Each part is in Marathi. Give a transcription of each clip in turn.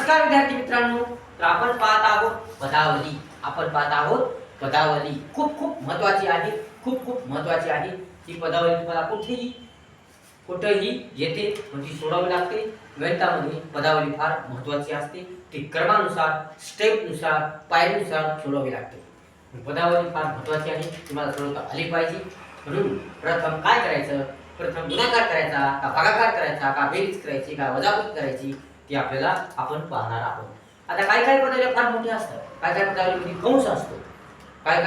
नमस्कार विद्यार्थी मित्रांनो, तर आपण पाहत आहोत पदावली. आपण पाहत आहोत पदावली. खूप खूप महत्त्वाची आहे. खूप महत्त्वाची आहे. ही पदावली तुम्हाला कुठेही येते, पण ती सोडवावी लागते. गणितामध्ये पदावली फार महत्त्वाची असते. ती क्रमानुसार, स्टेपनुसार, पायरीनुसार सोडवावी लागते. पदावली फार महत्त्वाची आहे. तुम्हाला सोडवता आली पाहिजे. म्हणून प्रथम काय करायचं? प्रथम गुणाकार करायचा का भागाकार करायचा का बेरीज करायची का वजाबाकी करायची ते आपल्याला आपण पाहणार आहोत. आता काय पदावली फार मोठे असतात. काय पदावलीमध्ये कंस असतो. काय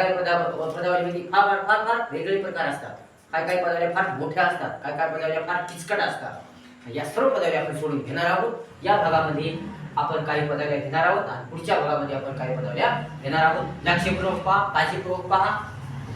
पदावलीमध्ये फार वेगळे प्रकार असतात. काय पदावल्या फार मोठ्या असतात. काय पदावल्या फार किचकट असतात. या सर्व पदावली आपण सोडून घेणार आहोत. या भागामध्ये आपण काही पदावल्या घेणार आहोत आणि पुढच्या भागामध्ये आपण काही पदावल्या घेणार आहोत. लक्षपूर्वक पहा, काळजीपूर्वक पहा,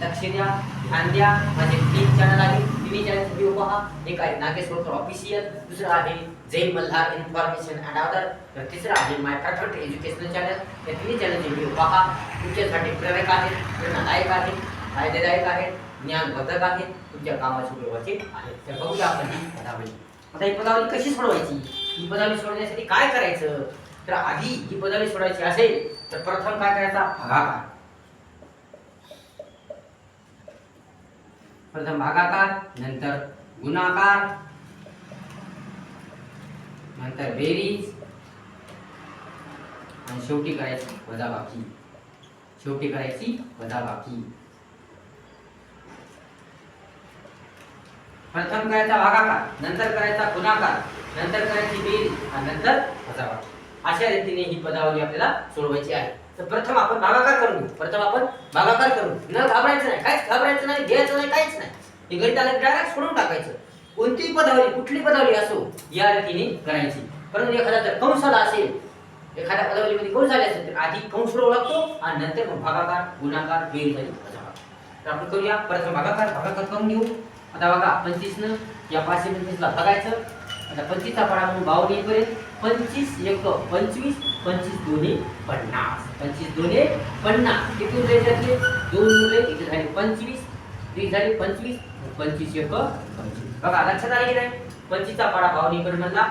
लक्ष द्या, ध्यान द्या. माझे 3 चॅनल आहेत. तिन्ही चॅनल व्हिडिओ पहा. एक आहे नागेश्वर ऑफिशियल, दुसरं आहे जय मल्हार इन्फॉर्मेशन अँड अदर, तर तिसरं आहे माय परफेक्ट एज्युकेशनल चॅनल. या तिन्ही चॅनलचे व्हिडिओ पहा. तुमच्यासाठी प्रेरक आहेत, प्रेरणादायक आहेत, फायदेदायक आहेत, ज्ञानवर्धक आहेत, तुमच्या कामाची उपयोगाचे आहेत. तर बघूया आपण ही पदावली. आता ही पदावली कशी सोडवायची? ही पदावली सोडवण्यासाठी काय करायचं? तर आधी ही पदावली सोडवायची असेल तर प्रथम काय करायचा? भागाकार. प्रथम भागाकार, नंतर गुणाकार, नंतर बेरीज आणि शेवटी करायची वजाबाकी. शेवटी करायची वजाबाकी. प्रथम करायचा भागाकार, नंतर करायचा गुणाकार, नंतर करायची बेरीज आणि नंतर वजाबाकी. अशा रीतीने ही पदावली आपल्याला सोडवायची आहे. तर प्रथम आपण भागाकार करून घेऊ. प्रथम आपण भागाकार करू. न घाबरायचं नाही, काहीच घाबरायचं नाही, घ्यायचं नाही, काहीच नाही. हे गणिताला डायरेक्ट सोडून टाकायचं. कोणतीही पदावली, कुठली पदावली असो या रीतीने करायची. परंतु एखादा जर कंस आला असेल, एखाद्या पदावलीमध्ये कंस आले असेल तर आधी कंस सोडवावा लागतो आणि नंतर मग भागाकार, गुणाकार, बेरीज आणि वजाबाकी. तर आपण करूया. प्रथम भागाकार करून घेऊ. आता बघा 25 न या 525 ला भागायचं. आता 25 चा पाडा म्हणून 52 येईपर्यंत 25 1 25, 25 2 50, 25 2 50. किती उरले त्यातले? 2 उरले. इथे झाले 25, 3 झाले 25, 25 1 25. बघा लक्षात आले की नाही? 25 चा पाडा 52 येईपर्यंत म्हणला.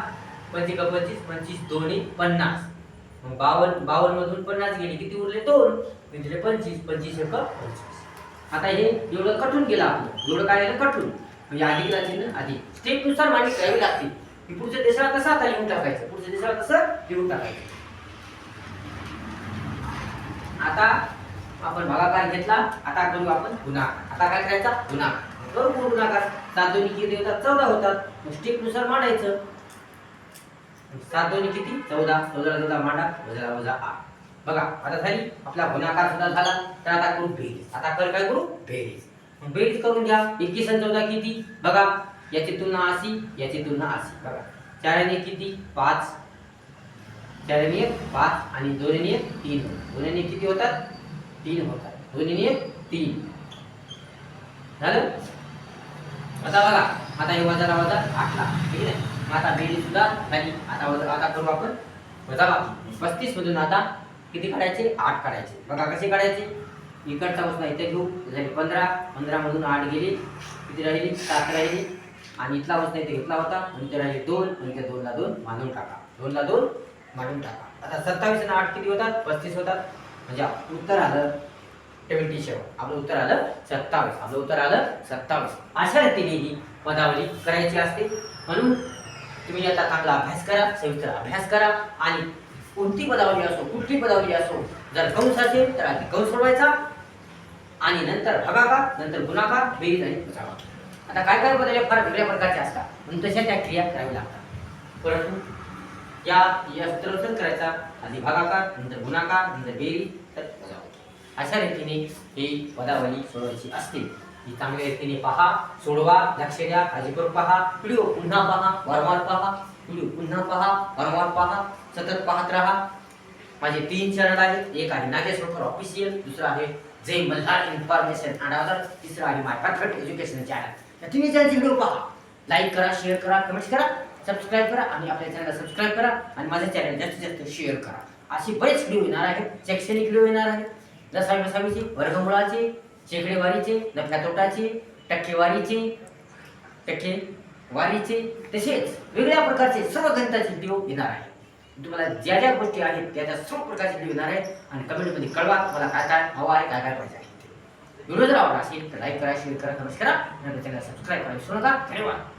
25 1 25, 25 2 50. मग 52 मधून 50 गेले, किती उरले? 2. इथे 25, 25 1 25. आता हे एवढं कटून गेलं आपलं. एवढं काय झालं? कटून. म्हणजे आधी करायचे ना, आधी स्टेपनुसार मांडणी करावी लागते. की पुढच्या देशाला कसं आता लिहून टाकायचं, पुढच्या देशाला कसं लिहून टाकायचं. आता आपण भागाकार घेतला. आता करू आपण गुणाकार. आता काय करायचा? गुणाकार. करू गुणाकार. 7 दोन्ही किती होतात? 14 होतात. मग स्टेपनुसार मांडायचं. 7 दोन्ही किती? 14. 14 मांडा. वजा 8. बघा आता झाली. आपला गुणाकार सुद्धा झाला. तर आता करू बेरीज. आता काय करू? बेरीज. मग बेरीज करून घ्या. 21 आणि 14 किती? बघा याची तुलना अशी, याची तुलना अशी. बघा 4 आणि 1 किती? 5. 4 आणि 1 5 आणि 2 आणि 1 3. 2 आणि 1 किती होतात? 3 होतात. 2 आणि 1 3 झालं. आता बघा, आता हे वजाला वजा 8 ला, ठीक आहे. आता बेरीज सुद्धा झाली. आता करू आपण वजाबाकी. 35 मधून आता किती काढायचे? 8 काढायचे. बघा कसे काढायचे? इकडचा वजना इथे घेऊ. झाले 15. 15 मधून 8 गेले, किती राहिली? 7 राहिली. आणि इथला वजना इथे घेतला होता आणि इथे राहिले 2 आणि इथे 2 ला 2 मांडून टाका. 2 ला 2 मांडून टाका. आता 27 आणि 8 किती होतात? 35 होतात. म्हणजे उत्तर आलं 27. आपलं उत्तर आलं 27. आपलं उत्तर आलं 27. अशा रीतीने ही पदावली करायची असते. म्हणून तुम्ही आता चांगला अभ्यास करा, सविस्तर अभ्यास करा. आणि कोणती पदावली असो, कुठली पदावली असो, जर कंस असेल तर आधी कंस सोडवायचा आणि नंतर भागाकार, नंतर गुणाकार, बेरीज आणि वजाबाकी. आता काय पदावल्या फार वेगळ्या प्रकारच्या असतात, म्हणून तशा त्या क्रिया करावी लागतात. परंतु या सूत्रानुसार करायचा. आधी भागाकार, नंतर गुणाकार, नंतर बेरीज, तर वजाबाकी. अशा रीतीने ही पदावली सोडवायची असते. ही चांगल्या रीतीने पहा, सोडवा, लक्ष द्या, काळजीपूर्वक पहा. व्हिडिओ पुन्हा पहा, वारंवार पहा. व्हिडिओ पुन्हा पहा, वारंवार पहा. सतत पाहत राहा. माझे 3 चॅनल आहेत. एक आहे नागेश्वर ऑफिशियल, दुसरं आहे जय मल्हार इन्फॉर्मेशन अँड अदर, तिसरं आहे माय परफेक्ट एज्युकेशनल चॅनल. या तिन्ही चॅनलचे व्हिडिओ पहा. लाईक करा, शेअर करा, कमेंट्स करा, सबस्क्राईब करा आणि आपल्या चॅनलला सबस्क्राईब करा आणि माझ्या चॅनल जास्तीत जास्त शेअर करा. अशी बरेच व्हिडिओ येणार आहेत. शैक्षणिक व्हिडिओ येणार आहेत. दसावीचे, वर्गमुळाचे, शेकडेवारीचे, नफ्या तोटाचे, टक्केवारीचे, तसेच वेगळ्या प्रकारचे सर्व गणिताचे व्हिडिओ येणार आहेत. तुम्हाला ज्या ज्या गोष्टी आहेत त्या त्या सर्व प्रकारचे व्हिडिओ येणार आहे आणि कमेंटमध्ये कळवा मला काय काय हवं आहे, काय काय पाहिजे आहे. व्हिडिओ जर आवडला असेल तर लाईक करा, शेअर करा, कमेंट करा आणि चॅनल सबस्क्राईब करा विसरू नका. धन्यवाद.